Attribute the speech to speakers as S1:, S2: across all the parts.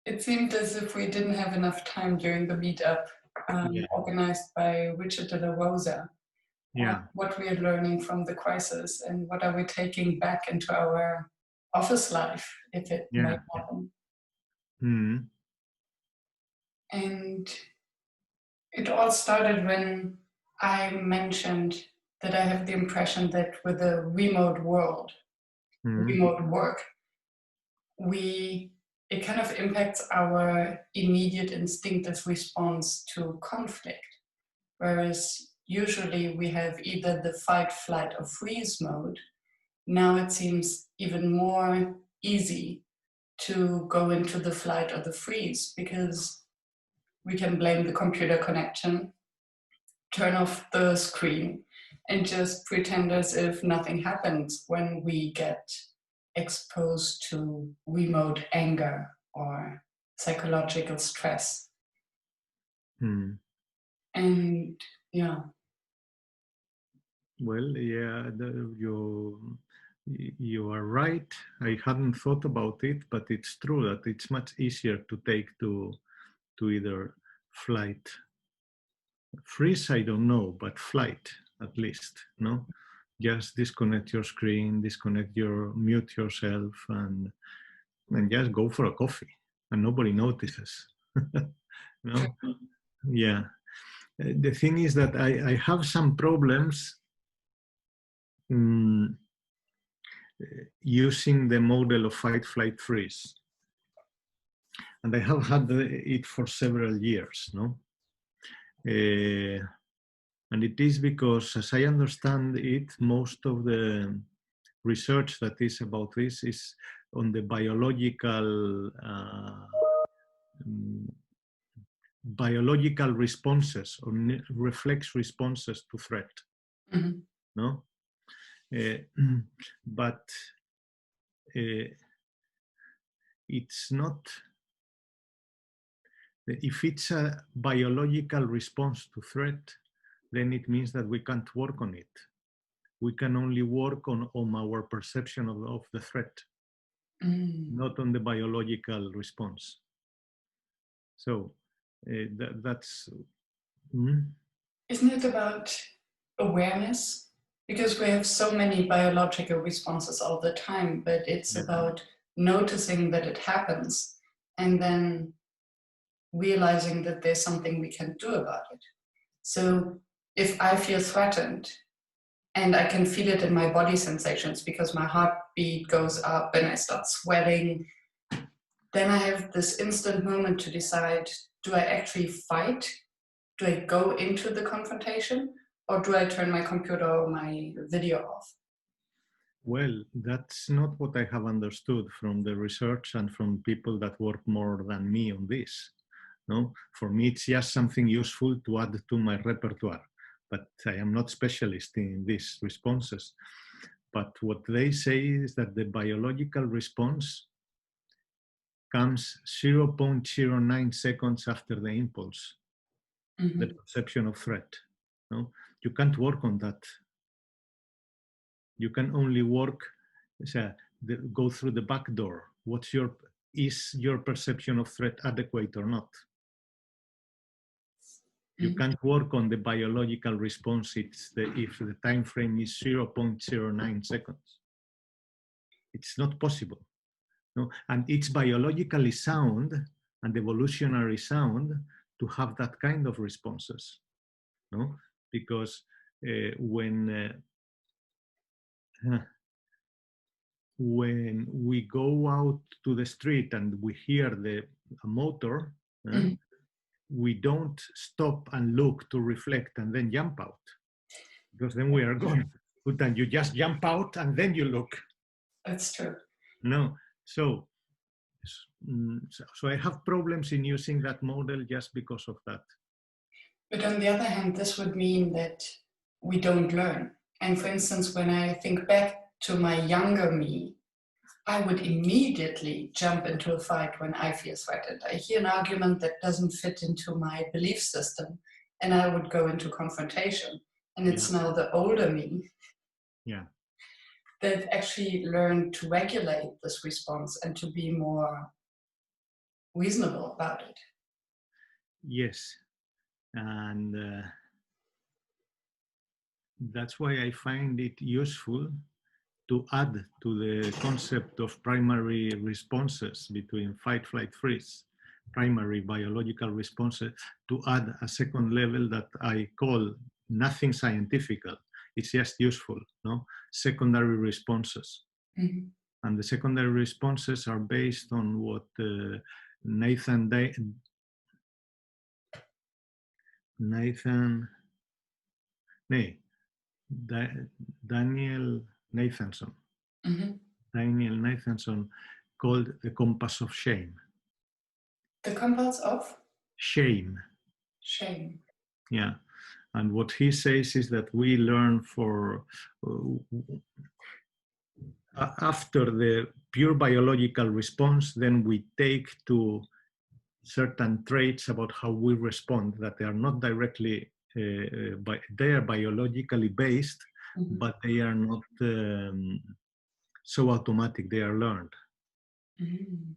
S1: It seemed as if we didn't have enough time during the meetup
S2: Yeah,
S1: organized by Richard de la Rosa on
S2: yeah,
S1: what we are learning from the crisis and what are we taking back into our office life if it
S2: yeah.
S1: might happen.
S2: Mm,
S1: And it all started when I mentioned that I have the impression that with a remote world,
S2: mm,
S1: remote work, it kind of impacts our immediate instinctive response to conflict. Whereas usually we have either the fight, flight, or freeze mode. Now it seems even more easy to go into the flight or the freeze because we can blame the computer connection, turn off the screen, and just pretend as if nothing happens when we get exposed to remote anger or psychological stress.
S2: mm.
S1: And yeah,
S2: Well, yeah, you are right. I hadn't thought about it, but it's true that it's much easier to take to either flight, freeze. I don't know, but flight at least. No, just disconnect your screen, mute yourself, and just go for a coffee, and nobody notices. No, yeah. The thing is that I have some problems. mm, Using the model of fight, flight, freeze. And I have had it for several years, no? And it is because, as I understand it, most of the research that is about this is on the biological responses or reflex responses to threat,
S1: mm-hmm.
S2: no? But it's not. If it's a biological response to threat, then it means that we can't work on it. We can only work on our perception of the threat, not on the biological response. So that's...
S1: Isn't it about awareness? Because we have so many biological responses all the time, but it's about noticing that it happens and then realizing that there's something we can do about it. So if I feel threatened and I can feel it in my body sensations because my heartbeat goes up and I start sweating, then I have this instant moment to decide, do I actually fight? Do I go into the confrontation, or do I turn my computer or my video off?
S2: Well, that's not what I have understood from the research and from people that work more than me on this. No, for me, it's just something useful to add to my repertoire, but I am not specialist in these responses. But what they say is that the biological response comes 0.09 seconds after the impulse, the perception of threat. No, you can't work on that. You can only work, go through the back door. Is your perception of threat adequate or not? You can't work on the biological response if the time frame is 0.09 seconds. It's not possible. No? And it's biologically sound and evolutionary sound to have that kind of responses. No? Because when we go out to the street and we hear a motor, we don't stop and look to reflect and then jump out, because then we are gone. But then you just jump out and then you look.
S1: That's true.
S2: No, so I have problems in using that model just because of that.
S1: But on the other hand, this would mean that we don't learn. And for instance, when I think back to my younger me, I would immediately jump into a fight when I feel threatened. I hear an argument that doesn't fit into my belief system, and I would go into confrontation. And it's now the older me that actually learned to regulate this response and to be more reasonable about it.
S2: Yes, and that's why I find it useful to add to the concept of primary responses between fight, flight, freeze, primary biological responses, to add a second level that I call nothing scientifical. It's just useful, no? Secondary responses.
S1: Mm-hmm.
S2: And the secondary responses are based on what Daniel Nathanson.
S1: Mm-hmm.
S2: Daniel Nathanson called the compass of shame.
S1: The compass of?
S2: Shame.
S1: Shame.
S2: Yeah. And what he says is that we learn after the pure biological response, then we take to certain traits about how we respond that they are not directly, they are biologically based,
S1: mm-hmm.
S2: but they are not so automatic, they are learned.
S1: Mm-hmm.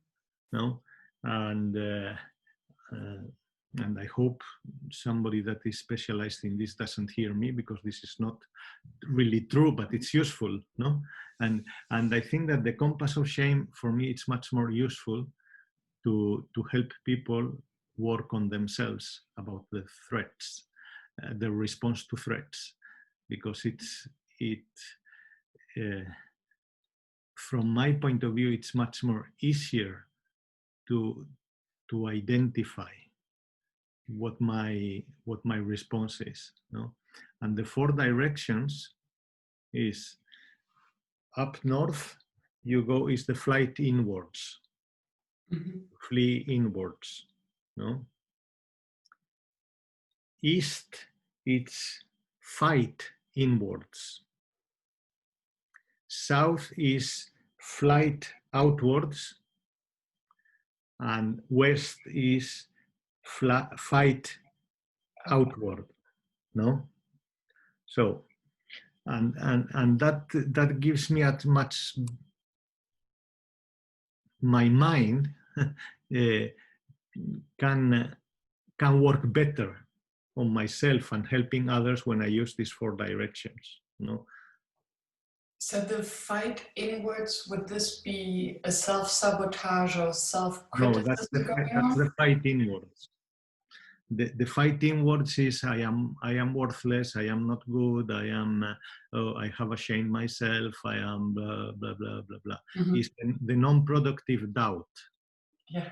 S2: No? And I hope somebody that is specialized in this doesn't hear me, because this is not really true, but it's useful, no? And I think that the compass of shame, for me, it's much more useful to help people work on themselves about the threats, the response to threats, because from my point of view, it's much more easier to identify what my response is, no? And the 4 directions is up north, you go is the flight inwards,
S1: Mm-hmm.
S2: flee inwards, no? East, it's fight inwards. South is flight outwards, and west is fight outward, no? So, and that gives me as much, my mind can work better on myself and helping others when I use these 4 directions, no?
S1: So the fight inwards, would this be a self-sabotage or self-criticism?
S2: No, that's the fight inwards. The fight inwards is I am worthless, I am not good, I am I have ashamed myself, I am blah blah blah blah blah. Mm-hmm. Is the non-productive doubt.
S1: Yeah.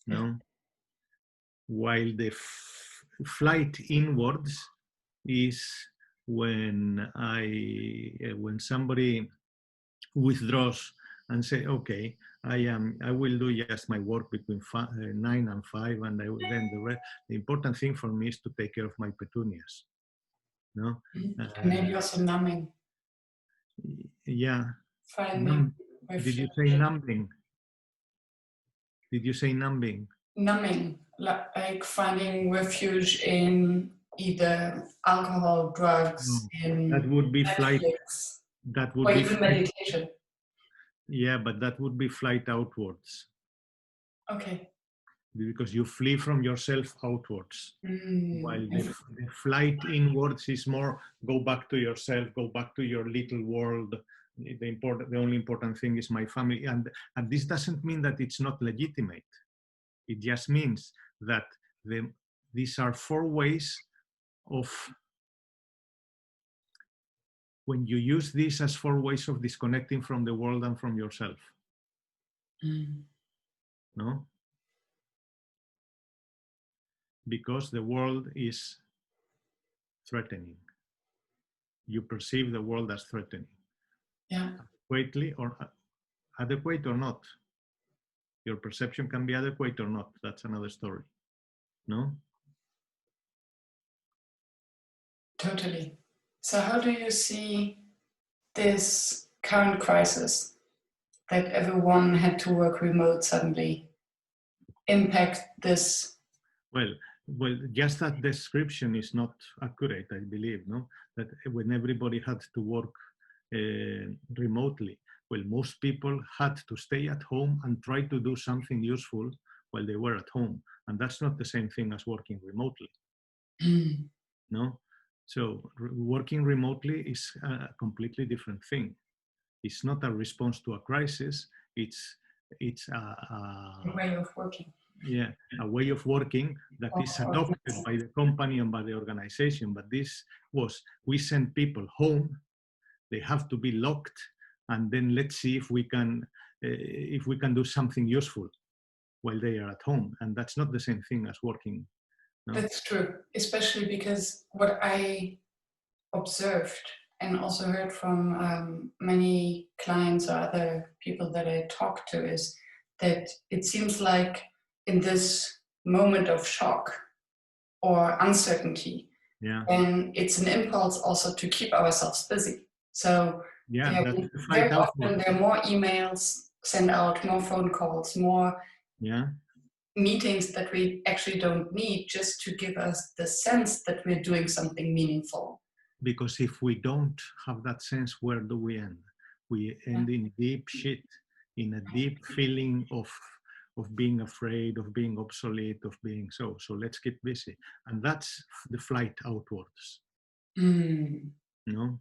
S2: No.
S1: Yeah.
S2: While the flight inwards is when somebody withdraws and say, okay, I will do just my work between 9 and 5, and then the important thing for me is to take care of my petunias. No?
S1: And maybe also numbing.
S2: Yeah. Did you say numbing? Did you say numbing?
S1: Numbing, like finding refuge in either alcohol, drugs, in
S2: that would be
S1: Netflix,
S2: flight. That would
S1: or
S2: be
S1: even meditation.
S2: Yeah, but that would be flight outwards.
S1: Okay.
S2: Because you flee from yourself outwards. While the flight inwards is more go back to yourself, go back to your little world. The only important thing is my family. And this doesn't mean that it's not legitimate. It just means that these are 4 ways of, when you use these as 4 ways of disconnecting from the world and from yourself. No? Because the world is threatening. You perceive the world as threatening.
S1: Yeah.
S2: Adequate or not. Your perception can be adequate or not. That's another story. No?
S1: Totally. So how do you see this current crisis that everyone had to work remote suddenly impact this?
S2: Well, just that description is not accurate, I believe, no? That when everybody had to work remotely, well, most people had to stay at home and try to do something useful while they were at home. And that's not the same thing as working remotely. No? So working remotely is a completely different thing. It's not a response to a crisis. It's
S1: A way of working.
S2: Yeah, a way of working that is adopted by the company and by the organization. But this was, we send people home, they have to be locked, and then let's see if we can do something useful while they are at home. And that's not the same thing as working. No?
S1: That's true, especially because what I observed and also heard from many clients or other people that I talk to is that it seems like in this moment of shock or uncertainty, and it's an impulse also to keep ourselves busy. So very often there are more emails sent out, more phone calls, more meetings that we actually don't need, just to give us the sense that we're doing something meaningful.
S2: Because if we don't have that sense, where do we end? We end in deep shit, in a deep feeling of being afraid, of being obsolete, of being so let's get busy. And that's the flight outwards. No?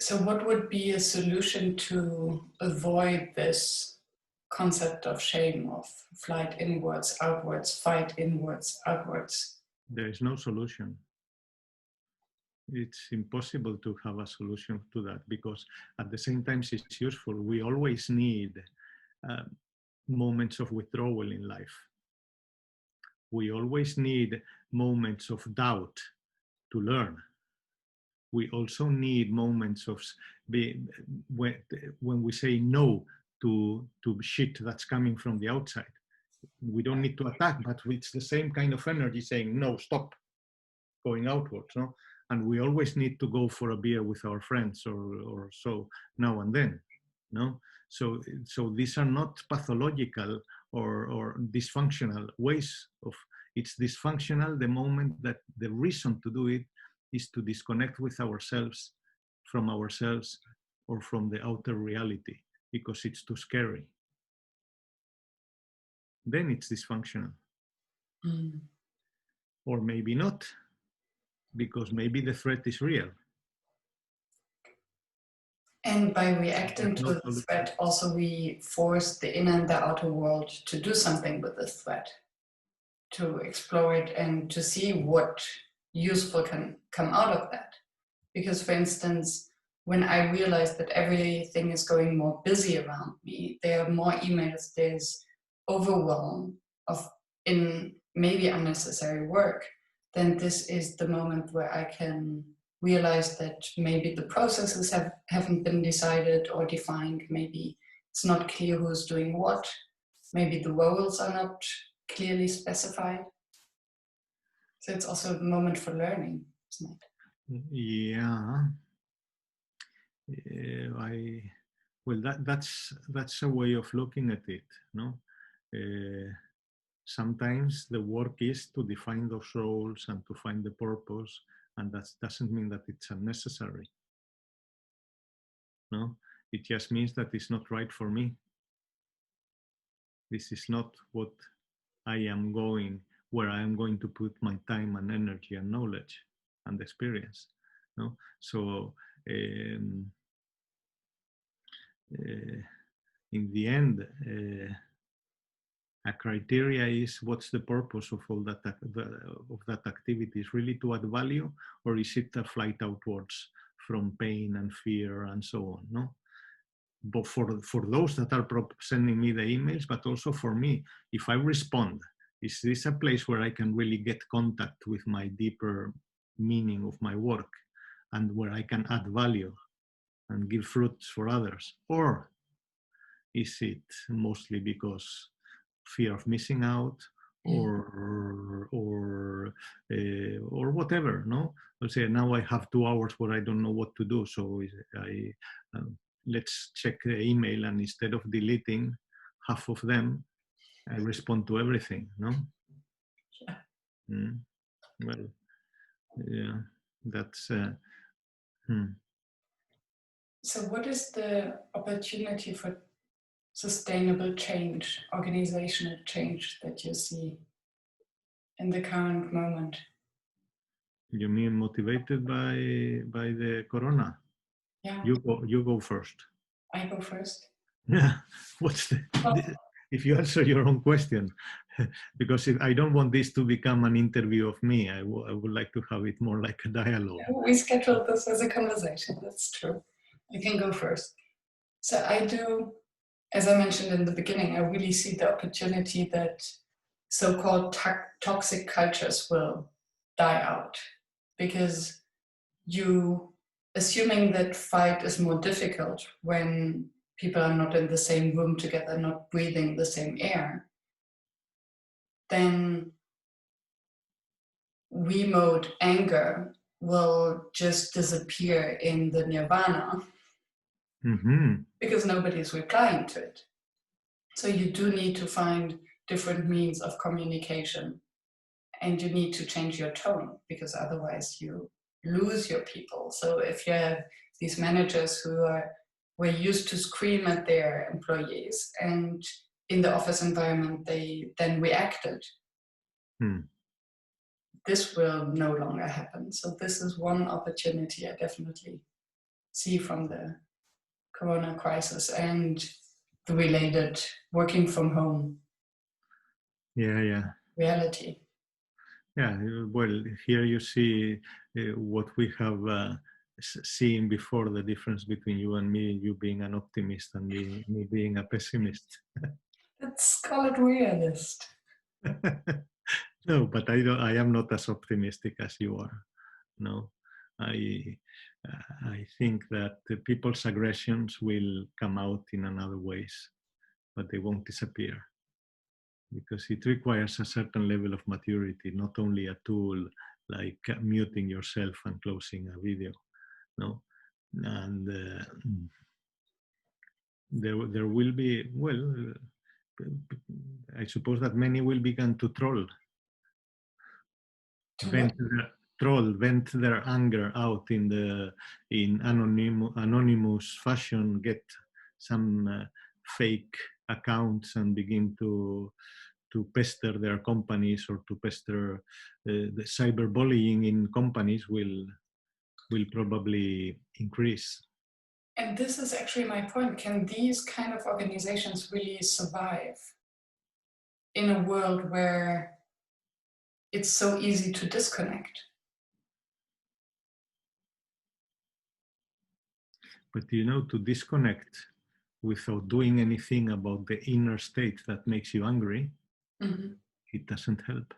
S1: So what would be a solution to avoid this concept of shame, of flight inwards, outwards, fight inwards, outwards?
S2: There is no solution. It's impossible to have a solution to that, because at the same time it's useful. We always need moments of withdrawal in life. We always need moments of doubt to learn. We also need moments of when we say no to shit that's coming from the outside. We don't need to attack, but it's the same kind of energy saying, no, stop, going outwards. No? And we always need to go for a beer with our friends or so now and then. No? So these are not pathological or dysfunctional ways of, it's dysfunctional the moment that the reason to do it is to disconnect with ourselves, from ourselves, or from the outer reality, because it's too scary. Then it's dysfunctional. Or maybe not, because maybe the threat is real.
S1: And by reacting to the threat, also we force the inner and the outer world to do something with this threat, to explore it and to see what useful can come out of that. Because, for instance, when I realize that everything is going more busy around me, there are more emails, there's overwhelm in maybe unnecessary work, then this is the moment where I can realize that maybe the processes haven't been decided or defined, maybe it's not clear who's doing what, maybe the roles are not clearly specified. So it's also a moment for learning, isn't it?
S2: Yeah. Well, that's a way of looking at it, no? Sometimes the work is to define those roles and to find the purpose, and that doesn't mean that it's unnecessary. No, it just means that it's not right for me. This is not what I am where I am going to put my time and energy and knowledge and experience. No, so in the end, a criteria is what's the purpose of all that of that activity? Is really to add value, or is it a flight outwards from pain and fear and so on? No, but for those that are sending me the emails, but also for me, if I respond, is this a place where I can really get contact with my deeper meaning of my work, and where I can add value and give fruits for others? Or is it mostly because fear of missing out, or whatever? No, let's say now I have 2 hours where I don't know what to do, so let's check the email, and instead of deleting half of them, I respond to everything. No. Well, yeah, that's.
S1: So what is the opportunity for sustainable change, organizational change that you see in the current moment?
S2: You mean motivated by the corona?
S1: Yeah,
S2: You go first.
S1: I go first.
S2: Yeah.
S1: Well,
S2: If you answer your own question, because I don't want this to become an interview of me. I would like to have it more like a dialogue.
S1: we scheduled this as a conversation, that's true. I can go first. So I do, as I mentioned in the beginning, I really see the opportunity that so-called toxic cultures will die out, because assuming that fight is more difficult when people are not in the same room together, not breathing the same air, then we mode anger will just disappear in the nirvana, because nobody's replying to it. So you do need to find different means of communication, and you need to change your tone, because otherwise you lose your people. So if you have these managers who were used to scream at their employees, and in the office environment they then reacted, this will no longer happen. So this is one opportunity I definitely see from the corona crisis and the related working from home reality.
S2: Yeah, well, here you see what we have seen before, the difference between you and me, you being an optimist and me being a pessimist.
S1: Let's call it realist.
S2: No, but I am not as optimistic as you are. No, I think that the people's aggressions will come out in another ways, but they won't disappear, because it requires a certain level of maturity, not only a tool like muting yourself and closing a video. No, and there will be, well, I suppose that many will begin to vent their anger out in anonymous fashion, get some fake accounts and begin to pester their companies, or to pester the cyberbullying in companies will probably increase.
S1: And this is actually my point. Can these kind of organizations really survive in a world where it's so easy to disconnect?
S2: But to disconnect without doing anything about the inner state that makes you angry, it doesn't help.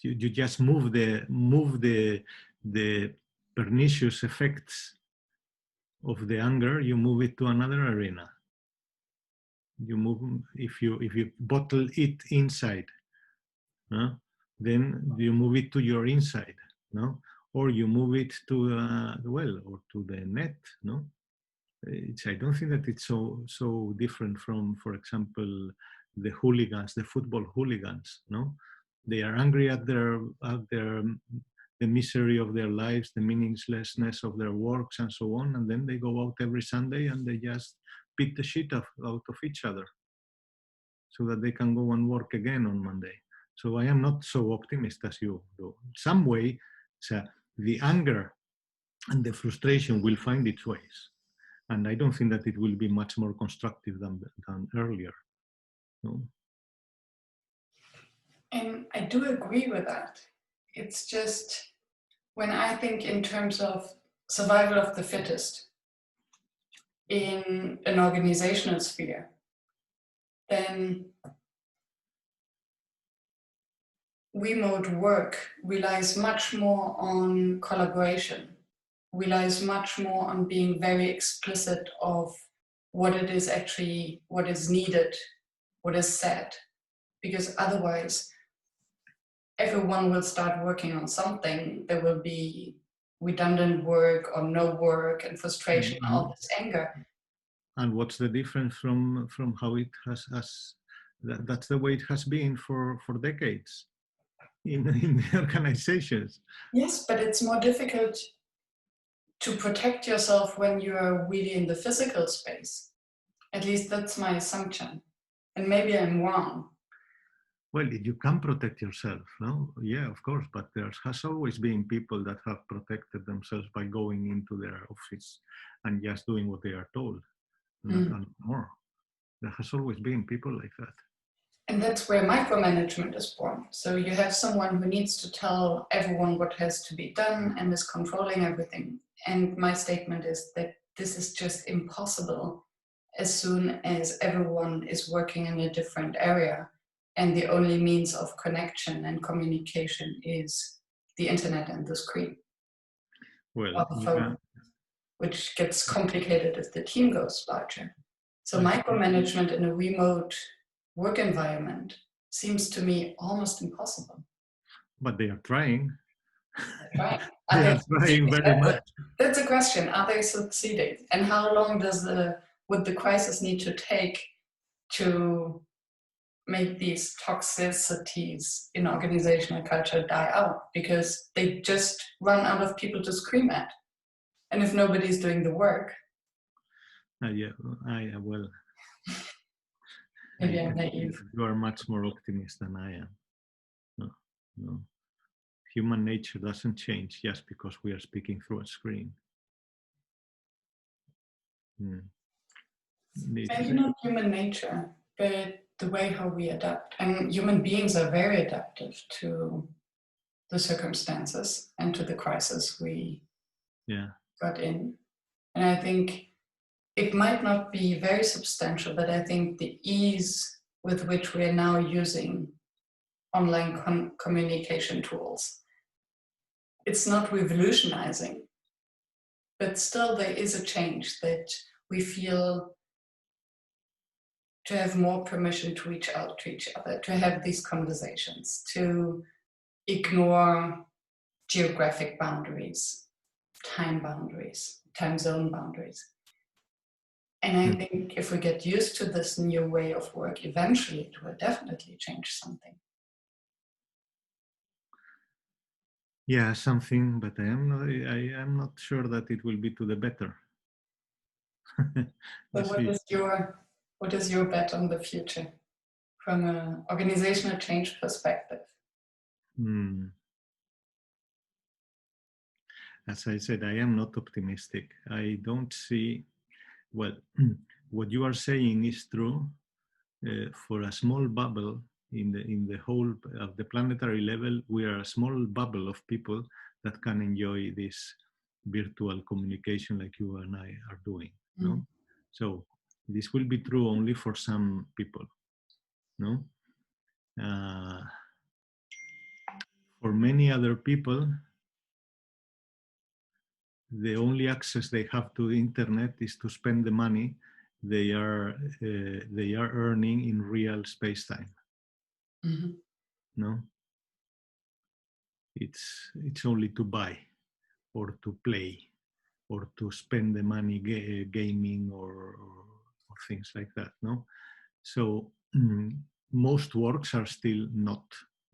S2: You just move the pernicious effects of the anger, you move it to another arena. You move, if you bottle it inside, then you move it to your inside, no? Or you move it to or to the net, no? I don't think that it's so different from, for example, the hooligans, the football hooligans, no? They are angry at the misery of their lives, the meaninglessness of their works, and so on, and then they go out every Sunday and they just beat the shit out of each other, so that they can go and work again on Monday. So I am not so optimistic as you do. Some way, so the anger and the frustration will find its ways. And I don't think that it will be much more constructive than earlier. No?
S1: And I do agree with that. It's just, when I think in terms of survival of the fittest in an organizational sphere, then remote work relies much more on collaboration, relies much more on being very explicit of what it is actually, what is needed, what is said. Because otherwise, everyone will start working on something. There will be redundant work or no work and frustration, all this anger.
S2: And what's the difference from how it has that's the way it has been for decades in the organizations.
S1: Yes, but it's more difficult to protect yourself when you're really in the physical space. At least that's my assumption. And maybe I'm wrong.
S2: Well, you can protect yourself, no? Yeah, of course, but there has always been people that have protected themselves by going into their office and just doing what they are told, and more. There has always been people like that.
S1: And that's where micromanagement is born. So you have someone who needs to tell everyone what has to be done and is controlling everything. And my statement is that this is just impossible as soon as everyone is working in a different area and the only means of connection and communication is the internet and the screen.
S2: Well,
S1: Or the phone, which gets complicated as the team goes larger. So micromanagement in a remote work environment seems to me almost impossible.
S2: But they are trying.
S1: Right.
S2: They are trying very much.
S1: That's a question. Are they succeeding? And how long would the crisis need to take to make these toxicities in organizational culture die out? Because they just run out of people to scream at. And if nobody's doing the work.
S2: Yeah, well.
S1: Maybe I'm naive.
S2: You are much more optimist than I am. No. Human nature doesn't change just because we are speaking through a screen.
S1: Maybe not human nature, but the way how we adapt. And human beings are very adaptive to the circumstances and to the crisis we got in. And I think it might not be very substantial, but I think the ease with which we are now using online communication tools, it's not revolutionizing, but still there is a change that we feel to have more permission to reach out to each other, to have these conversations, to ignore geographic boundaries, time zone boundaries. And I think if we get used to this new way of work, eventually it will definitely change something.
S2: Yeah, something, but I am not sure that it will be to the better.
S1: So what is your bet on the future from an organizational change perspective?
S2: As I said, I am not optimistic. I don't see, well, what you are saying is true. For a small bubble in the whole of the planetary level, we are a small bubble of people that can enjoy this virtual communication like you and I are doing. No, so this will be true only for some people. No, for many other people, the only access they have to the internet is to spend the money they are earning in real space-time. No, it's only to buy or to play or to spend the money gaming or things like that. No, so most works are still not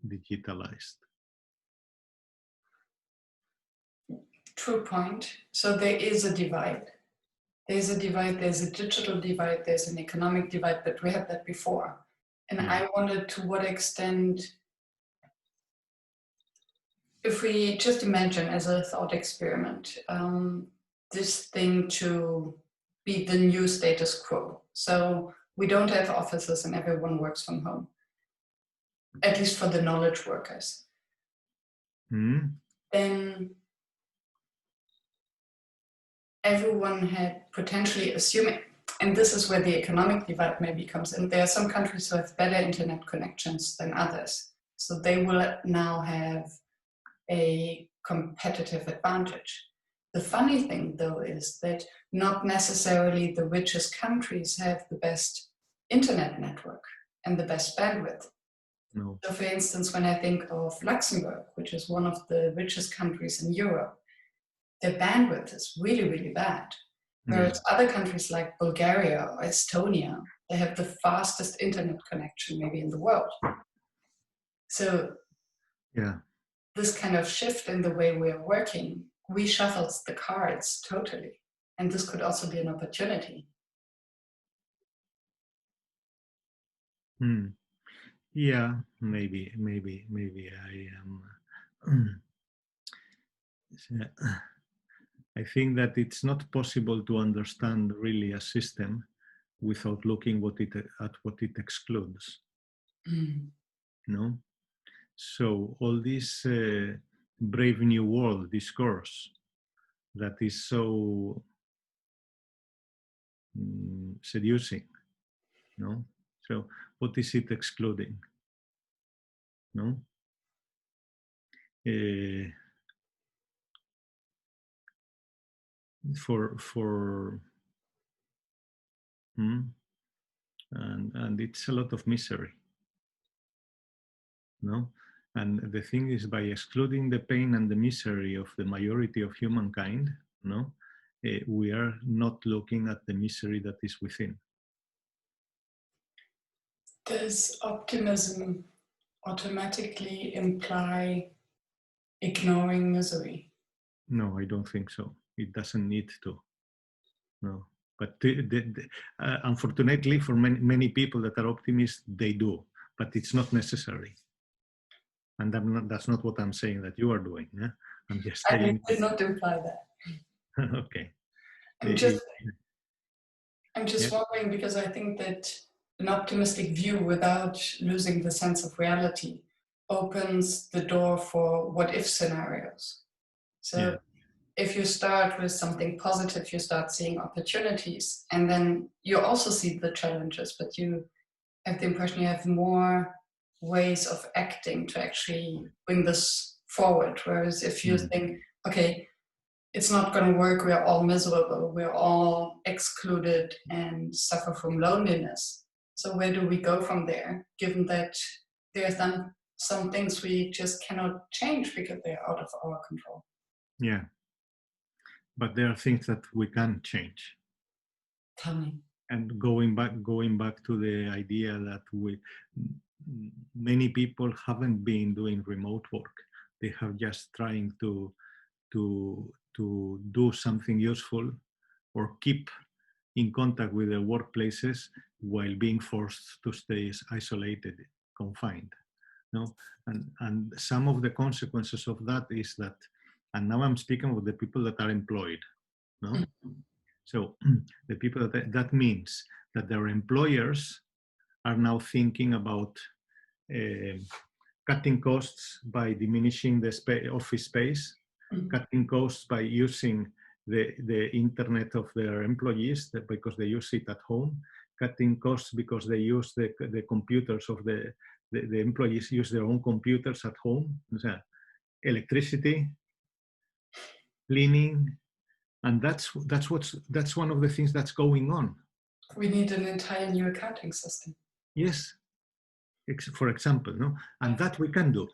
S2: digitalized.
S1: True point. So there is a divide. There's a divide, there's a digital divide, there's an economic divide, but we had that before. And I wondered to what extent, if we just imagine as a thought experiment, this thing to be the new status quo. So we don't have offices and everyone works from home, at least for the knowledge workers. Then everyone had potentially assuming, and this is where the economic divide maybe comes in. There are some countries who have better internet connections than others. So they will now have a competitive advantage. The funny thing though is that not necessarily the richest countries have the best internet network and the best bandwidth.
S2: No.
S1: So for instance, when I think of Luxembourg, which is one of the richest countries in Europe, their bandwidth is really, really bad. Whereas other countries like Bulgaria or Estonia, they have the fastest internet connection maybe in the world. So this kind of shift in the way we're working reshuffles the cards totally. And this could also be an opportunity.
S2: Hmm. Yeah, maybe I am. I think that it's not possible to understand really a system without looking at what it excludes.
S1: Mm.
S2: No, so all this Brave New World discourse that is so seducing. No, so what is it excluding? No. Uh, for and it's a lot of misery, no. And the thing is, by excluding the pain and the misery of the majority of humankind, no, we are not looking at the misery that is within.
S1: Does optimism automatically imply ignoring misery?
S2: No, I don't think so. It doesn't need to. No. But unfortunately, for many people that are optimists, they do. But it's not necessary. And that's not what I'm saying that you are doing. Yeah? I'm just
S1: I
S2: saying.
S1: did not imply that.
S2: Okay.
S1: I'm just
S2: Yeah.
S1: wondering, because I think that an optimistic view without losing the sense of reality opens the door for what if scenarios. So
S2: Yeah.
S1: if you start with something positive, you start seeing opportunities, and then you also see the challenges, but you have the impression you have more ways of acting to actually bring this forward. Whereas if you think, okay, it's not going to work, we're all miserable, we're all excluded and suffer from loneliness. So where do we go from there, given that there's then some things we just cannot change because they're out of our control?
S2: Yeah. But there are things that we can change.
S1: Tell me.
S2: And going back to the idea that many people haven't been doing remote work. They have just trying to do something useful or keep in contact with their workplaces while being forced to stay isolated, confined. No, and some of the consequences of that is that, and now I'm speaking of the people that are employed. No, so the people that means that their employers are now thinking about cutting costs by diminishing the office space, cutting costs by using the internet of their employees because they use it at home, cutting costs because they use the computers of the employees use their own computers at home, so electricity, cleaning, and that's one of the things that's going on.
S1: We need an entire new accounting system.
S2: Yes, for example, no, and that we can do.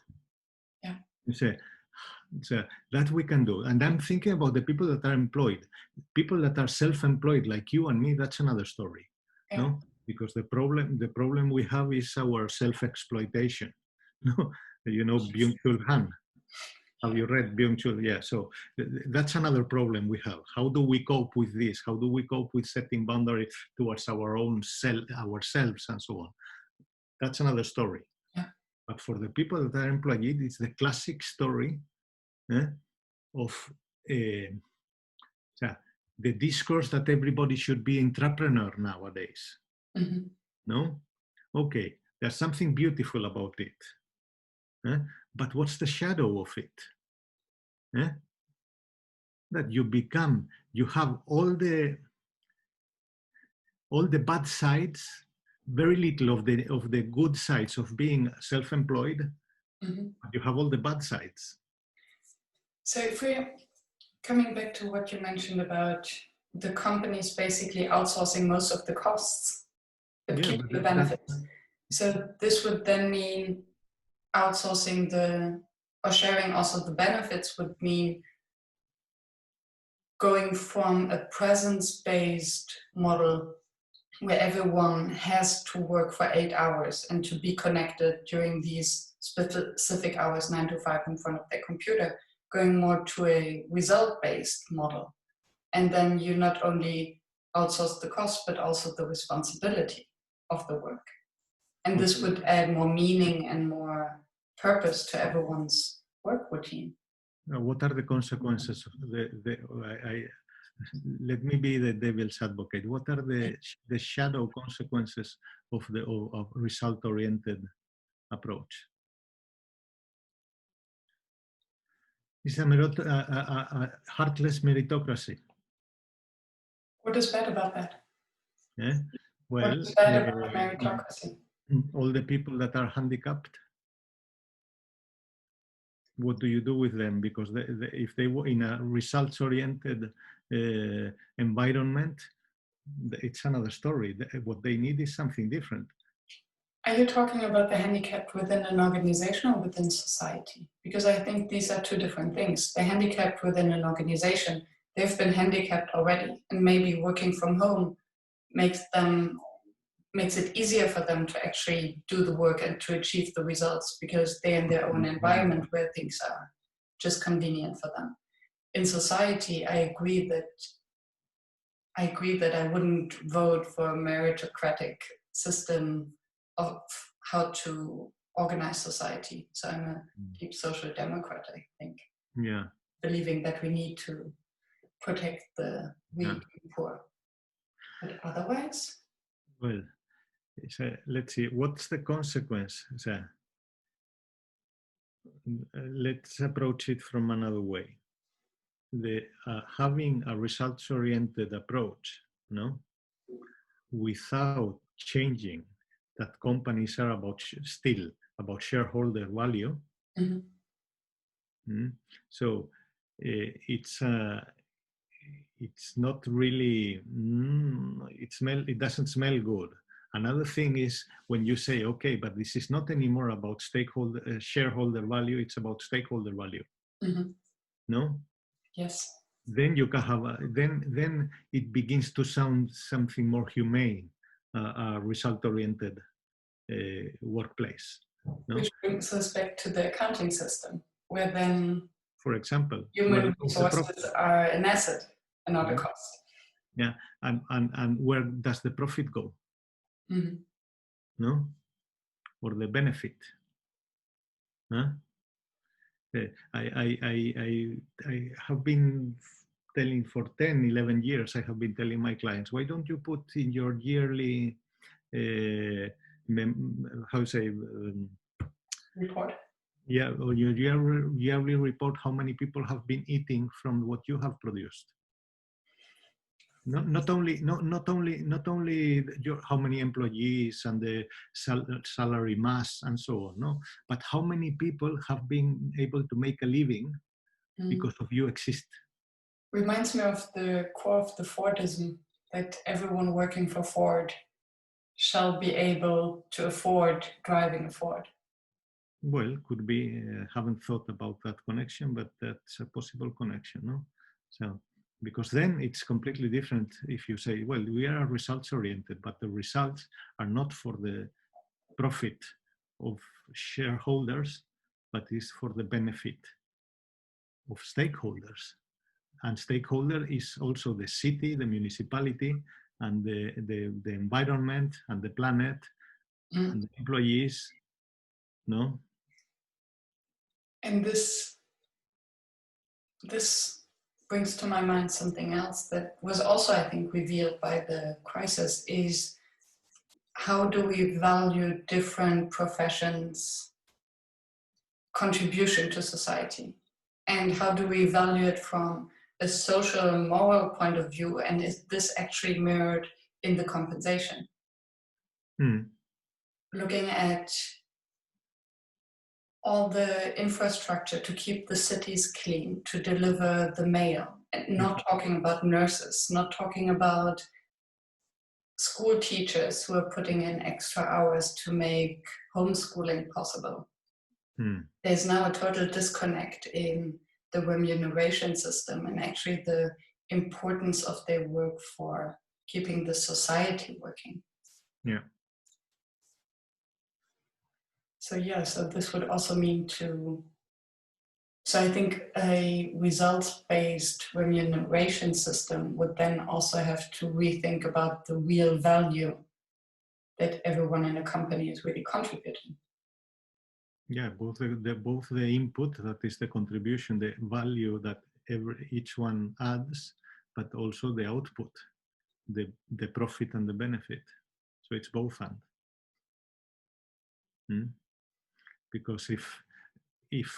S1: Yeah.
S2: So that we can do. And I'm thinking about the people that are employed, people that are self-employed like you and me. That's another story. Yeah. No, because the problem we have is our self-exploitation. No, you know, Byung-Chul Han. Have you read Byung-Chul? Yeah. So that's another problem we have. How do we cope with this? How do we cope with setting boundaries towards our own ourselves and so on? That's another story.
S1: Yeah.
S2: But for the people that are employed, it's the classic story of the discourse that everybody should be entrepreneur nowadays. Mm-hmm. No? Okay, there's something beautiful about it. But what's the shadow of it? That you have all the bad sides, very little of the good sides of being self-employed. Mm-hmm. You have all the bad sides.
S1: So if we're coming back to what you mentioned about the companies basically outsourcing most of the costs, but keeping the benefits. So this would then mean outsourcing or sharing also the benefits would mean going from a presence-based model where everyone has to work for 8 hours and to be connected during these specific hours, 9 to 5 in front of their computer, going more to a result-based model. And then you not only outsource the cost, but also the responsibility of the work. And this would add more meaning and more purpose to everyone's work routine.
S2: What are the consequences of let me be the devil's advocate. What are the shadow consequences of result-oriented approach? It's a heartless meritocracy.
S1: What is bad about that?
S2: Yeah? Well,
S1: what is bad about meritocracy?
S2: All the people that are handicapped, what do you do with them? Because if they were in a results-oriented environment, it's another story. What they need is something different.
S1: Are you talking about the handicapped within an organization or within society? Because I think these are two different things. The handicapped within an organization, they've been handicapped already, and maybe working from home makes it easier for them to actually do the work and to achieve the results because they're in their own environment where things are just convenient for them. In society, I agree that I wouldn't vote for a meritocratic system of how to organize society. So I'm a deep social democrat, I think.
S2: Yeah.
S1: Believing that we need to protect the weak and poor. But otherwise? Well,
S2: let's see, what's the consequence? Let's approach it from another way. Having a results-oriented approach, without changing that companies are still about shareholder value. So it's not really, it doesn't smell good. Another thing is when you say, okay, but this is not anymore about shareholder value, it's about stakeholder value. No?
S1: Yes.
S2: Then you can have, then it begins to sound something more humane, a result-oriented workplace. No?
S1: Which brings us back to the accounting system, where then,
S2: for example,
S1: human resources are an asset and not a cost.
S2: Yeah, and where does the profit go? No, or the benefit? Huh? I have been telling for 10, 11 years, I have been telling my clients, why don't you put in your yearly,
S1: report?
S2: Yeah, or your yearly report, how many people have been eating from what you have produced. Not only how many employees and the salary mass and so on, no, but how many people have been able to make a living because of you exist.
S1: Reminds me of the core of the Fordism, that everyone working for Ford shall be able to afford driving a Ford.
S2: Well, could be. Haven't thought about that connection, but that's a possible connection, no? So. Because then it's completely different if you say, well, we are results oriented, but the results are not for the profit of shareholders, but is for the benefit of stakeholders. And stakeholder is also the city, the municipality, and the environment, and the planet, and the employees, no?
S1: And this brings to my mind something else that was also, I think, revealed by the crisis, is how do we value different professions' contribution to society? And how do we value it from a social and moral point of view? And is this actually mirrored in the compensation? Looking at all the infrastructure to keep the cities clean, to deliver the mail, and not talking about nurses, not talking about school teachers who are putting in extra hours to make homeschooling possible. There's now a total disconnect in the remuneration system and actually the importance of their work for keeping the society working.
S2: Yeah.
S1: So this would also mean so I think a results-based remuneration system would then also have to rethink about the real value that everyone in a company is really contributing.
S2: Yeah, both the input, that is the contribution, the value that each one adds, but also the output, the profit and the benefit. So it's both and. Because if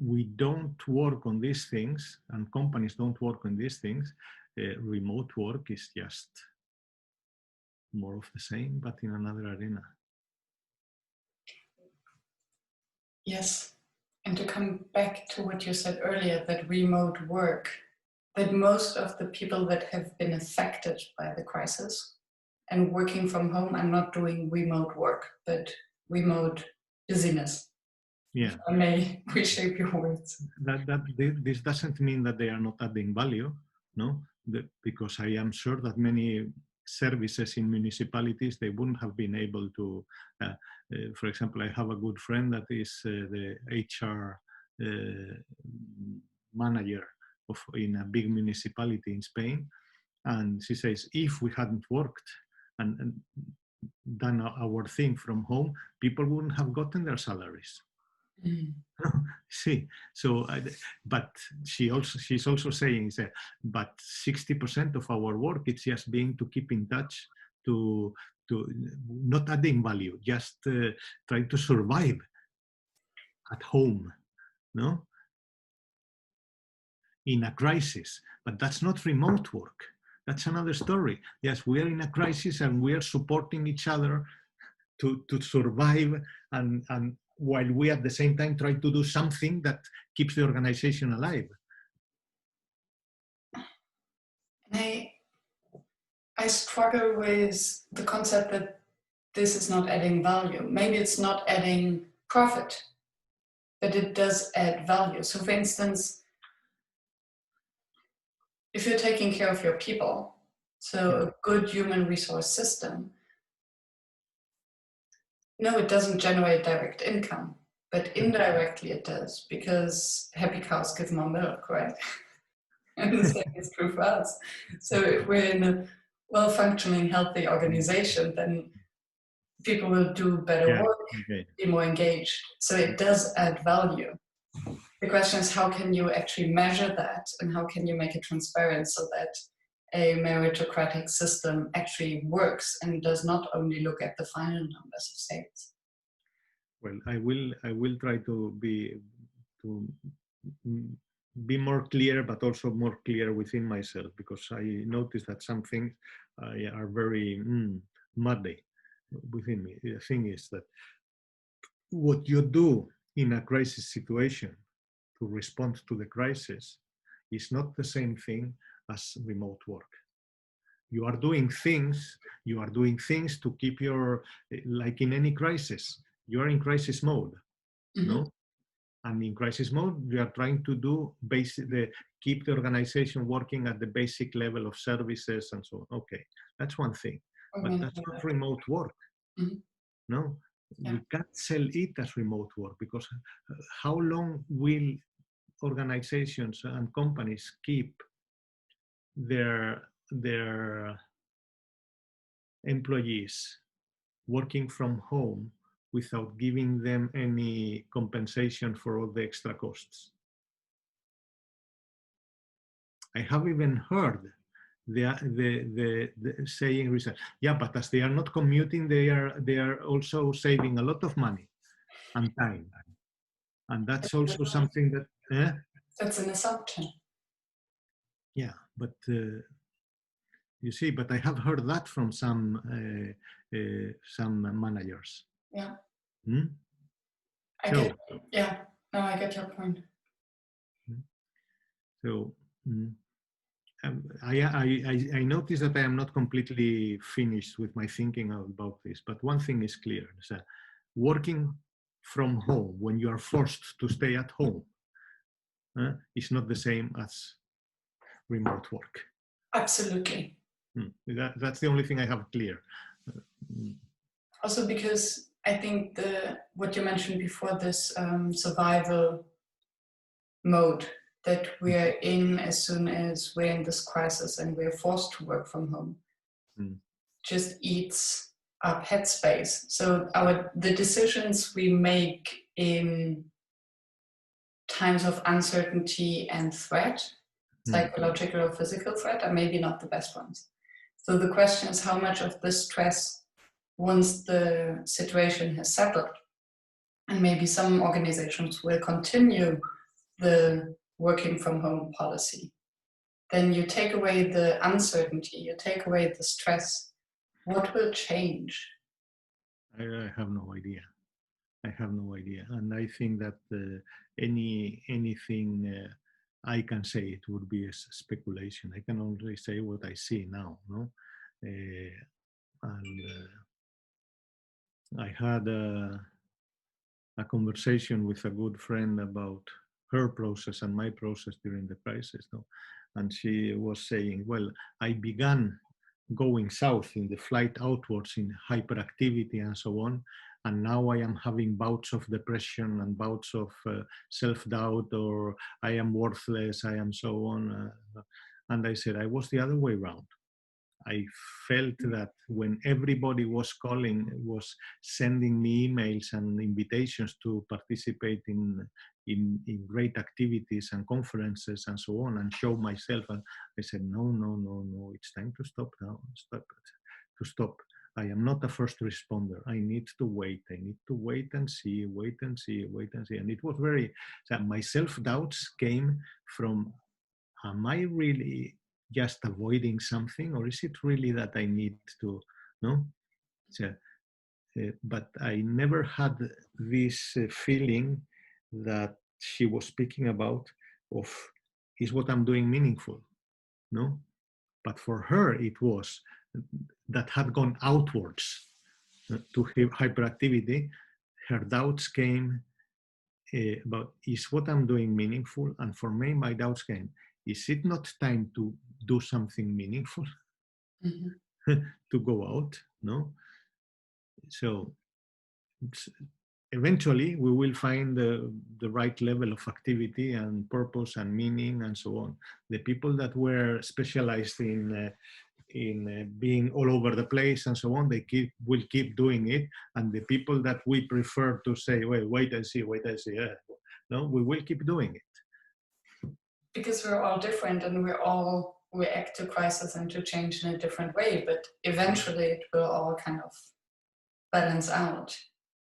S2: we don't work on these things and companies don't work on these things, remote work is just more of the same, but in another arena.
S1: Yes, and to come back to what you said earlier, that remote work, that most of the people that have been affected by the crisis and working from home are not doing remote work, but remote busyness.
S2: Yeah.
S1: If I may reshape your words.
S2: This doesn't mean that they are not adding value, no? Because I am sure that many services in municipalities, they wouldn't have been able to, for example, I have a good friend that is the HR manager in a big municipality in Spain. And she says, if we hadn't worked and done our thing from home, people wouldn't have gotten their salaries.
S1: Mm.
S2: See, so, but she's also saying that, but 60% of our work is just being to keep in touch, to not adding value, just trying to survive at home, no? In a crisis, but that's not remote work. That's another story. Yes, we are in a crisis and we are supporting each other to survive, and while we at the same time try to do something that keeps the organization alive.
S1: I struggle with the concept that this is not adding value. Maybe it's not adding profit, but it does add value. So for instance, if you're taking care of your people, so a good human resource system, no, it doesn't generate direct income, but indirectly it does, because happy cows give more milk, right? And the same is true for us. So if we're in a well-functioning, healthy organization, then people will do better work, be more engaged. So it does add value. The question is, how can you actually measure that, and how can you make it transparent so that a meritocratic system actually works and does not only look at the final numbers of sales?
S2: Well, I will try to be more clear, but also more clear within myself, because I notice that some things are very muddy within me. The thing is that what you do in a crisis situation to respond to the crisis is not the same thing as remote work. You are doing things to keep your, like in any crisis, you are in crisis mode, no? And in crisis mode, you are trying to do keep the organization working at the basic level of services and so on. Okay, that's one thing, but that's not remote work. No, we can't sell it as remote work, because how long will organizations and companies keep their employees working from home without giving them any compensation for all the extra costs? I have even heard the saying recently, yeah, but as they are not commuting, they are also saving a lot of money and time, and that's also something that
S1: that's an assumption.
S2: Yeah, but you see, but I have heard that from some managers.
S1: Yeah.
S2: I
S1: get your point.
S2: So I notice that I am not completely finished with my thinking about this, but one thing is clear: is that working from home, when you are forced to stay at home, is not the same as remote work.
S1: Absolutely.
S2: That's the only thing I have clear.
S1: Also, because I think what you mentioned before, this survival mode that we're in as soon as we're in this crisis and we're forced to work from home, just eats up headspace. So the decisions we make in times of uncertainty and threat, psychological or physical threat, are maybe not the best ones. So the question is how much of the stress, once the situation has settled, and maybe some organizations will continue the working from home policy, then you take away the uncertainty, you take away the stress. What will change?
S2: I have no idea. I have no idea. And I think that anything I can say, it would be a speculation. I can only say what I see now, no? I had a conversation with a good friend about her process and my process during the crisis, no? And she was saying, well, I began going south in the flight outwards in hyperactivity and so on, and now I am having bouts of depression and bouts of self-doubt, or I am worthless, I am so on. And I said, I was the other way around. I felt that when everybody was calling, was sending me emails and invitations to participate in great activities and conferences and so on, and show myself, and I said, no, it's time to stop now, stop. I am not a first responder. I need to wait. I need to wait and see. And it was very, my self-doubts came from, am I really just avoiding something, or is it really that I need to, no? So, but I never had this feeling that she was speaking about of, is what I'm doing meaningful, no? But for her, it was that had gone outwards to hyperactivity. Her doubts came about, is what I'm doing meaningful? And for me, my doubts came, is it not time to do something meaningful? To go out, no? So eventually we will find the right level of activity and purpose and meaning and so on. The people that were specialized in being all over the place and so on, will keep doing it. And the people that we prefer to say, well, wait and see, no, we will keep doing it.
S1: Because we're all different and we all react to crisis and to change in a different way, but eventually it will all kind of balance out.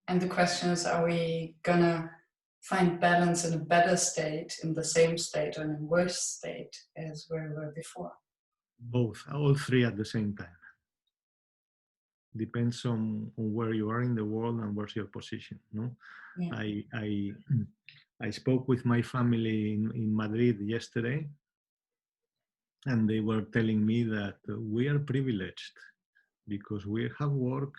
S1: And the question is, are we gonna find balance in a better state, in the same state, or in a worse state as we were before?
S2: Both, all three at the same time. Depends on where you are in the world and where's your position, no? Yeah. I spoke with my family in Madrid yesterday, and they were telling me that we are privileged because we have work,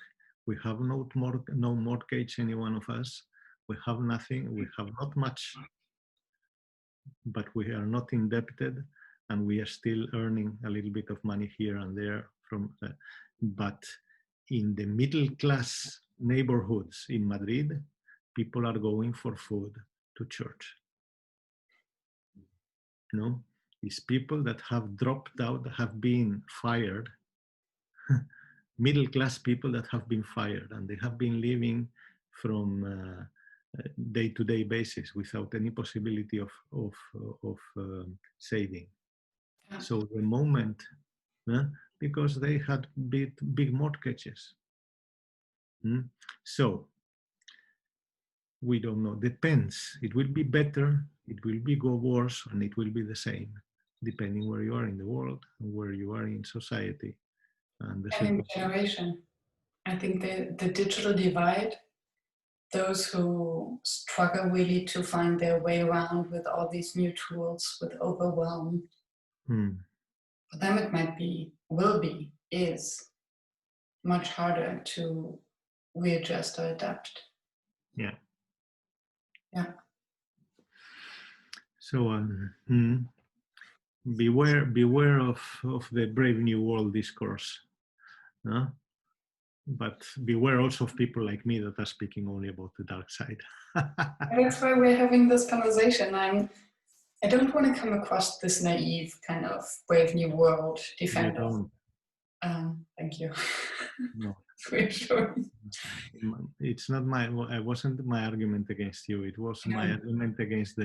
S2: we have no mortgage, any one of us, we have nothing, we have not much, but we are not indebted, and we are still earning a little bit of money here and there from, but in the middle class neighborhoods in Madrid, people are going for food to church. No, it's people that have dropped out, have been fired, middle class people that have been fired, and they have been living from day-to-day basis without any possibility of saving. Yeah. So the moment, because they had big mortgages. So we don't know, depends. It will be better, it will be go worse, and it will be the same, depending where you are in the world and where you are in society. And
S1: in generation. I think the digital divide, those who struggle really to find their way around with all these new tools, with overwhelm, for them it might be, is much harder to readjust or adapt.
S2: Yeah.
S1: Yeah.
S2: So beware of the Brave New World discourse, but beware also of people like me that are speaking only about the dark side.
S1: That's why we're having this conversation. I don't want to come across this naive kind of Brave New World defender. Thank you.
S2: No,
S1: Reassuring.
S2: it's not it wasn't my argument against you. It was my
S1: Yeah.
S2: argument against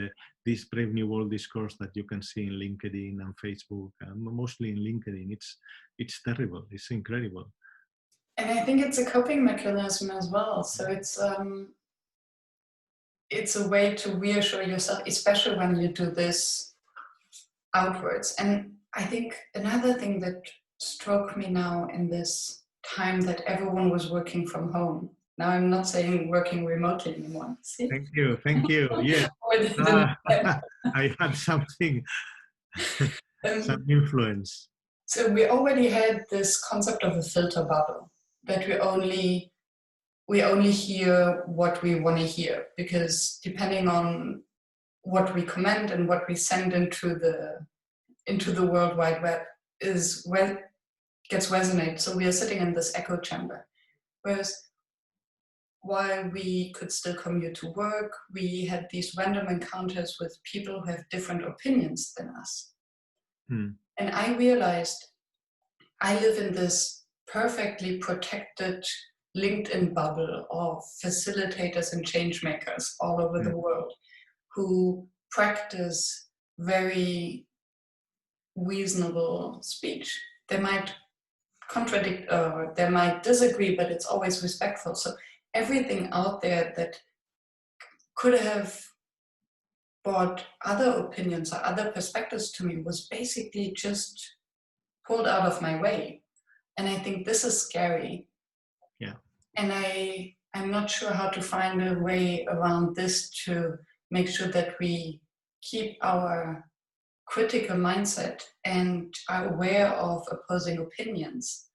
S2: this Brave New World discourse that you can see in LinkedIn and Facebook, mostly in LinkedIn. It's terrible. It's incredible.
S1: And I think it's a coping mechanism as well. So it's a way to reassure yourself, especially when you do this outwards. And I think another thing that struck me now in this time that everyone was working from home. Now I'm not saying working remotely anymore. See?
S2: Thank you. Thank you. Yes. I had something, some influence.
S1: So we already had this concept of a filter bubble, that we only hear what we want to hear, because depending on what we comment and what we send into the World Wide Web gets resonate. So we are sitting in this echo chamber. Whereas while we could still commute to work, we had these random encounters with people who have different opinions than us. And I realized I live in this perfectly protected LinkedIn bubble of facilitators and change makers all over the world who practice very reasonable speech. They might contradict or they might disagree, but it's always respectful. So everything out there that could have brought other opinions or other perspectives to me was basically just pulled out of my way. And I think this is scary.
S2: Yeah.
S1: And I'm not sure how to find a way around this to make sure that we keep our critical mindset and are aware of opposing opinions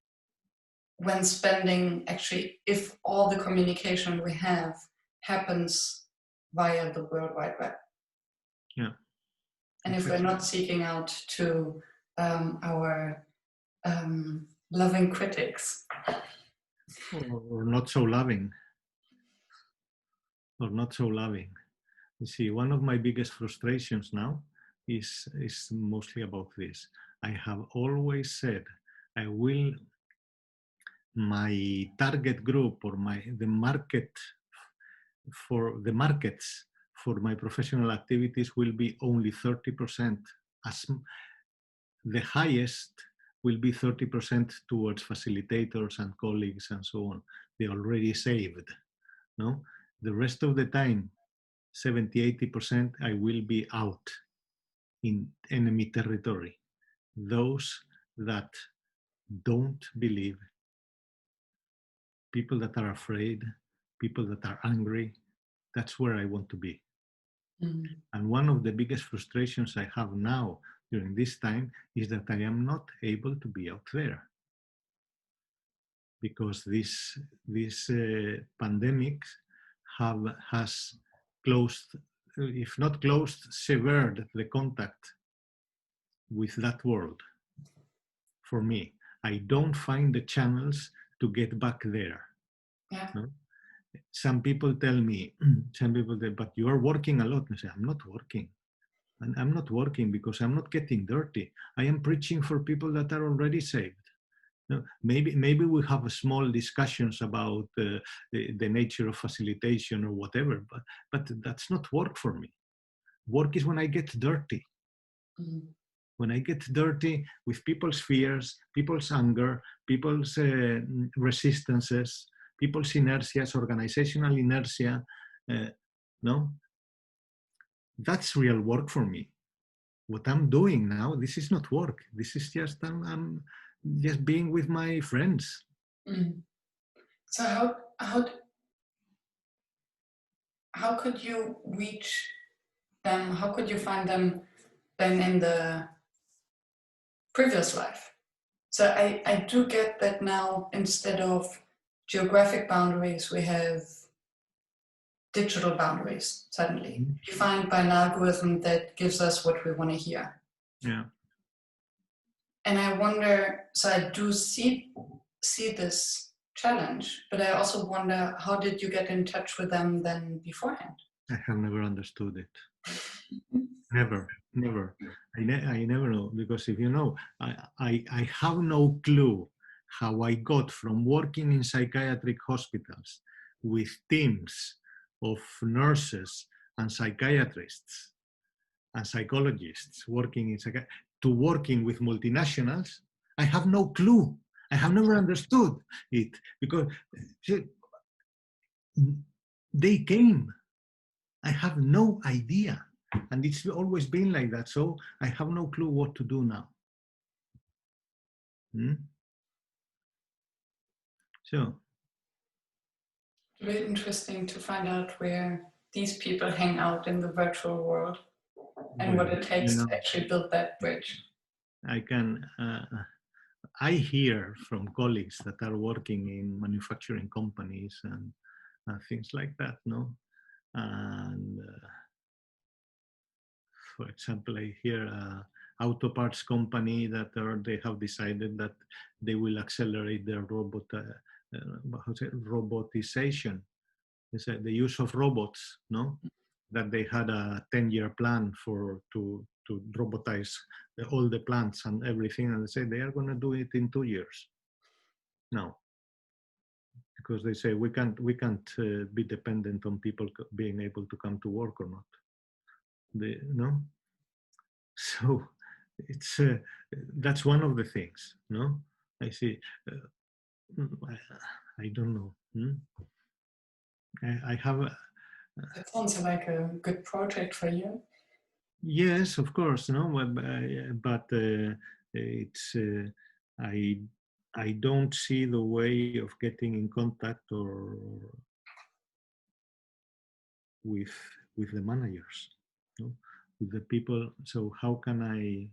S1: when spending, actually, if all the communication we have happens via the World Wide Web.
S2: Yeah.
S1: And if we're not seeking out to our loving critics.
S2: Or not so loving. Or not so loving. You see, one of my biggest frustrations now is mostly about this. I have always said my target group or the markets for my professional activities will be only 30%. As the highest will be 30% towards facilitators and colleagues and so on. They already saved. No, the rest of the time, 70-80%, I will be out in enemy territory. Those that don't believe, people that are afraid, people that are angry, that's where I want to be. And one of the biggest frustrations I have now during this time is that I am not able to be out there. Because this pandemic has closed, if not closed, severed the contact with that world. For me, I don't find the channels to get back there.
S1: Yeah.
S2: No? Some people tell me, but you are working a lot. I say, I'm not working. And I'm not working because I'm not getting dirty. I am preaching for people that are already saved. No, maybe we have small discussions about the nature of facilitation or whatever, but that's not work for me. Work is when I get dirty. When I get dirty with people's fears, people's anger, people's resistances, people's inertias, organizational inertia, no? That's real work for me. What I'm doing now, this is not work. This is just, I'm just being with my friends.
S1: So how could you reach them? How could you find them then in the previous life? So I do get that now, instead of geographic boundaries, we have digital boundaries suddenly, defined by an algorithm that gives us what we want to hear.
S2: Yeah.
S1: And I wonder, so I do see this challenge, but I also wonder, how did you get in touch with them then beforehand?
S2: I have never understood it. Never. I never know, because if you know, I have no clue how I got from working in psychiatric hospitals with teams of nurses and psychiatrists and psychologists working in psychiatry to working with multinationals, I have no clue. I have never understood it because they came. I have no idea. And it's always been like that. So I have no clue what to do now. So.
S1: Really interesting to find out where these people hang out in the virtual world and what it takes to actually build that bridge.
S2: I hear from colleagues that are working in manufacturing companies and things like that, no? And for example, I hear auto parts company that they have decided that they will accelerate their robotization. The use of robots, no? That they had a 10-year plan to robotize all the plants and everything, and they say they are going to do it in 2 years. No, because they say we can't be dependent on people being able to come to work or not. No, so it's that's one of the things. No, I see. I don't know. I have.
S1: It sounds like a good project for you.
S2: Yes, of course, no, but it's I don't see the way of getting in contact or with the managers, no? With the people. So how can I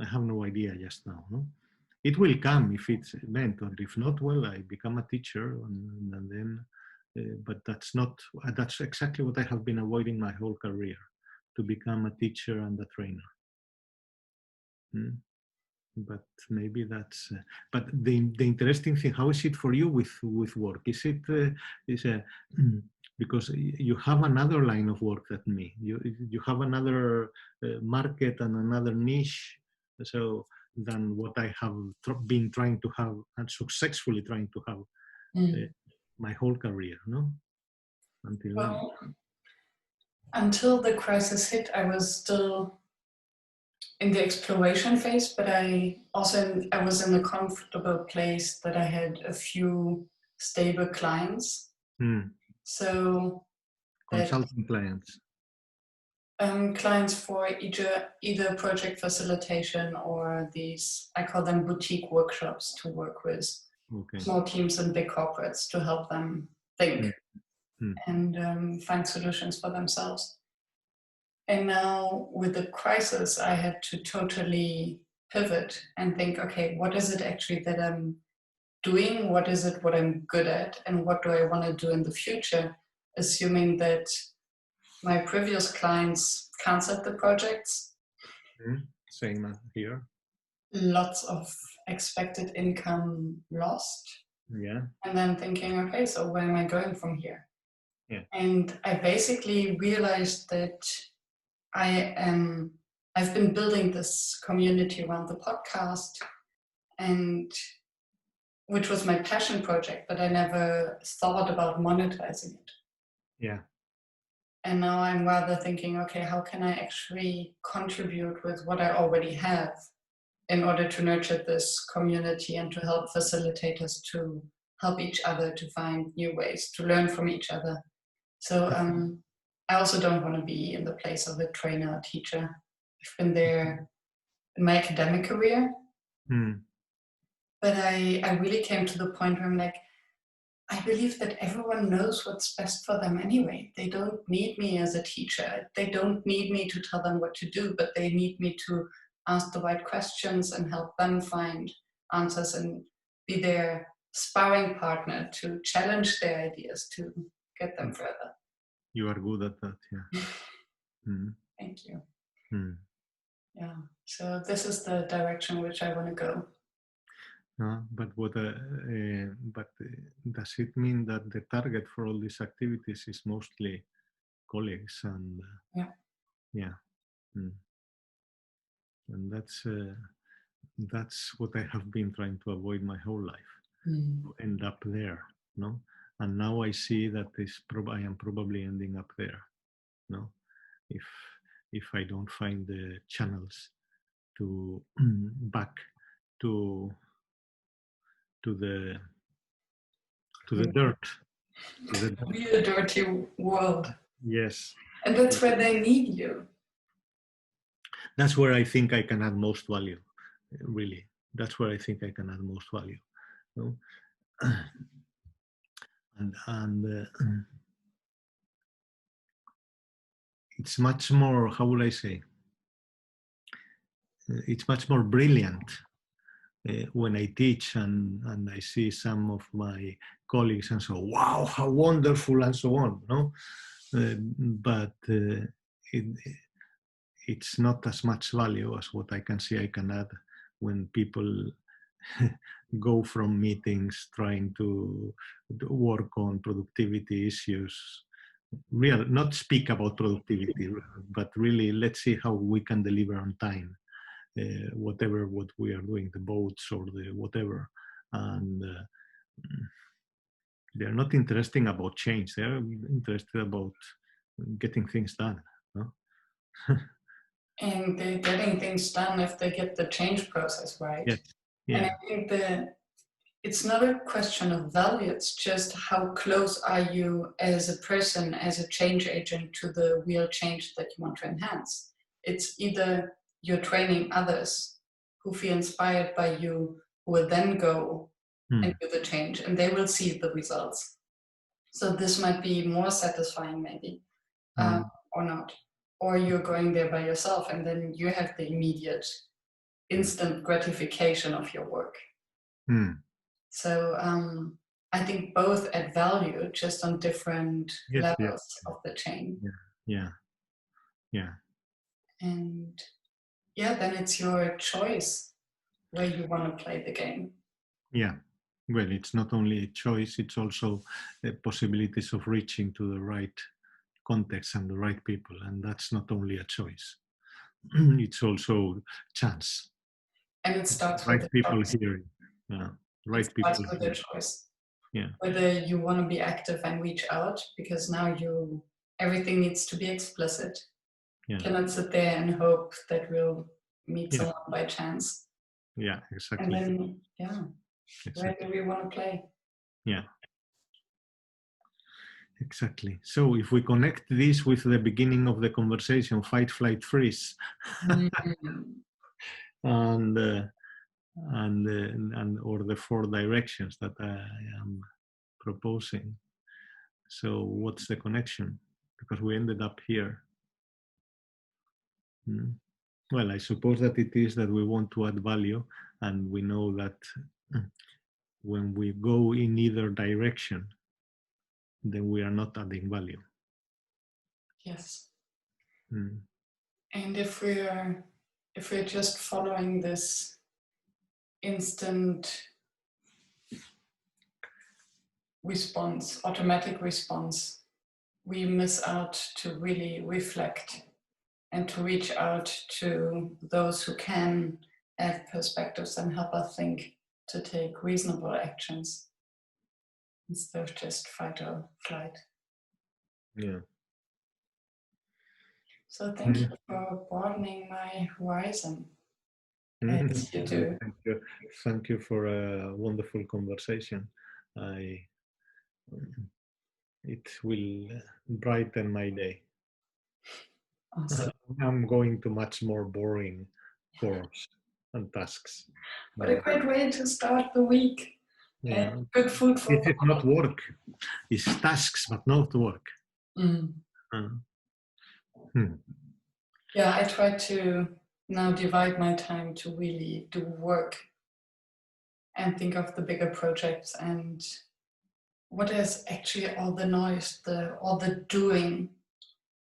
S2: have no idea just now. No? It will come if it's meant, or if not, well, I become a teacher, and then. But that's exactly what I have been avoiding my whole career. To become a teacher and a trainer. But maybe that's. But the interesting thing, how is it for you with work? Is it because you have another line of work than me. You have another market and another niche, so than what I have been trying to have and successfully trying to have my whole career. No, until now.
S1: Until the crisis hit, I was still in the exploration phase, but I was in a comfortable place that I had a few stable clients. So
S2: consulting clients.
S1: Clients for either project facilitation or these, I call them boutique workshops, to work with small teams and big corporates to help them think and find solutions for themselves. And now with the crisis, I had to totally pivot and think, okay, what is it actually that I'm doing? What is it what I'm good at? And what do I want to do in the future? Assuming that my previous clients canceled the projects.
S2: Same here.
S1: Lots of expected income lost.
S2: Yeah.
S1: And then thinking, okay, so where am I going from here?
S2: Yeah.
S1: And I basically realized that I've been building this community around the podcast, and which was my passion project, but I never thought about monetizing it.
S2: Yeah.
S1: And now I'm rather thinking, okay, how can I actually contribute with what I already have in order to nurture this community and to help facilitators to help each other to find new ways to learn from each other. So I also don't want to be in the place of a trainer or teacher. I've been there in my academic career, but I really came to the point where I'm like, I believe that everyone knows what's best for them anyway. They don't need me as a teacher. They don't need me to tell them what to do, but they need me to ask the right questions and help them find answers and be their sparring partner to challenge their ideas to get them further.
S2: You are good at that, yeah.
S1: Thank you. Yeah, so this is the direction which I want to go.
S2: But does it mean that the target for all these activities is mostly colleagues and and that's that's what I have been trying to avoid my whole life, to end up there, no? And now I see that I am probably ending up there, no? If I don't find the channels to back to the dirt, to the dirt.
S1: Real dirty world.
S2: Yes.
S1: And that's where they need you.
S2: That's where I think I can add most value, really. That's where I think I can add most value. No? And it's much more, how would I say? It's much more brilliant when I teach and I see some of my colleagues and so, wow, how wonderful, and so on. No, but it's not as much value as what I can see I can add when people go from meetings trying to work on productivity issues. Not speak about productivity, but really let's see how we can deliver on time. What we are doing, the boats or the whatever, and they're not interested about change. They're interested about getting things done. No?
S1: And they're getting things done if they get the change process right.
S2: Yes. Yeah.
S1: And I think it's not a question of value, it's just how close are you as a person, as a change agent, to the real change that you want to enhance. It's either you're training others who feel inspired by you, who will then go and do the change, and they will see the results. So this might be more satisfying maybe, or not. Or you're going there by yourself and then you have the immediate, instant gratification of your work. So I think both add value, just on different levels of the chain.
S2: Yeah.
S1: And yeah, then it's your choice where you want to play the game.
S2: Yeah. Well, it's not only a choice, it's also possibilities of reaching to the right context and the right people. And that's not only a choice, it's also chance.
S1: And it starts
S2: right
S1: with
S2: people
S1: choice.
S2: hearing. Yeah. Right
S1: it
S2: people
S1: starts with the choice.
S2: Yeah.
S1: Whether you want to be active and reach out, because now everything needs to be explicit.
S2: Yeah.
S1: You cannot sit there and hope that we'll meet someone by chance.
S2: Yeah, exactly.
S1: And then, where do we want to play?
S2: Yeah. Exactly. So if we connect this with the beginning of the conversation, fight, flight, freeze, and or the 4 directions that I am proposing. So what's the connection? Because we ended up here. Well, I suppose that it is that we want to add value, and we know that when we go in either direction, then we are not adding value.
S1: Yes. And if we're just following this instant response, automatic response, we miss out to really reflect and to reach out to those who can add perspectives and help us think, to take reasonable actions instead of just fight or flight. Yeah. So thank you for broadening my horizon. As you do.
S2: Thank you for a wonderful conversation. It will brighten my day.
S1: Awesome.
S2: I'm going to much more boring chores and tasks.
S1: What a great way to start the week.
S2: Yeah.
S1: And good food for
S2: It is not work. It's tasks, but not work.
S1: Yeah, I try to now divide my time to really do work and think of the bigger projects and what is actually all the noise, all the doing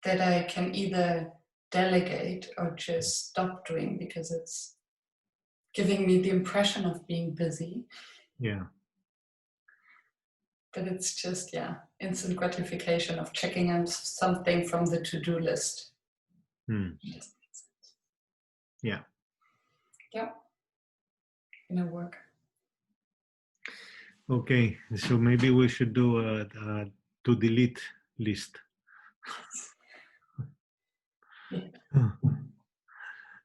S1: that I can either delegate or just stop doing because it's giving me the impression of being busy.
S2: Yeah.
S1: But it's just, instant gratification of checking out something from the to-do list.
S2: Yeah.
S1: Yeah. inner work.
S2: Okay, so maybe we should do a to delete list.
S1: Yeah.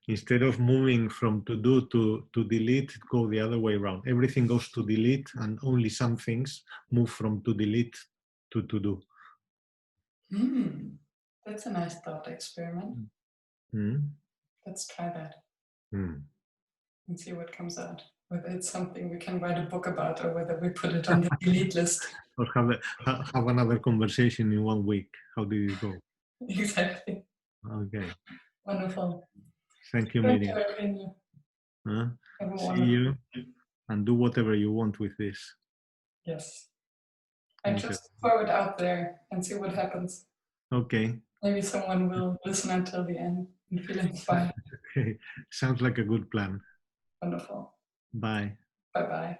S2: Instead of moving from to do to delete, go the other way around. Everything goes to delete and only some things move from to delete to do.
S1: That's a nice thought experiment. Let's try that and see what comes out. Whether it's something we can write a book about or whether we put it on the delete list.
S2: Or have another conversation in 1 week. How did it go?
S1: Exactly.
S2: Okay.
S1: Wonderful.
S2: Thank you,
S1: Thank
S2: Myriam.
S1: you, Eugenio.
S2: See you and do whatever you want with this.
S1: Yes. I just throw it out there and see what happens.
S2: Okay.
S1: Maybe someone will listen until the end and feel inspired.
S2: Okay. Sounds like a good plan.
S1: Wonderful.
S2: Bye.
S1: Bye-bye.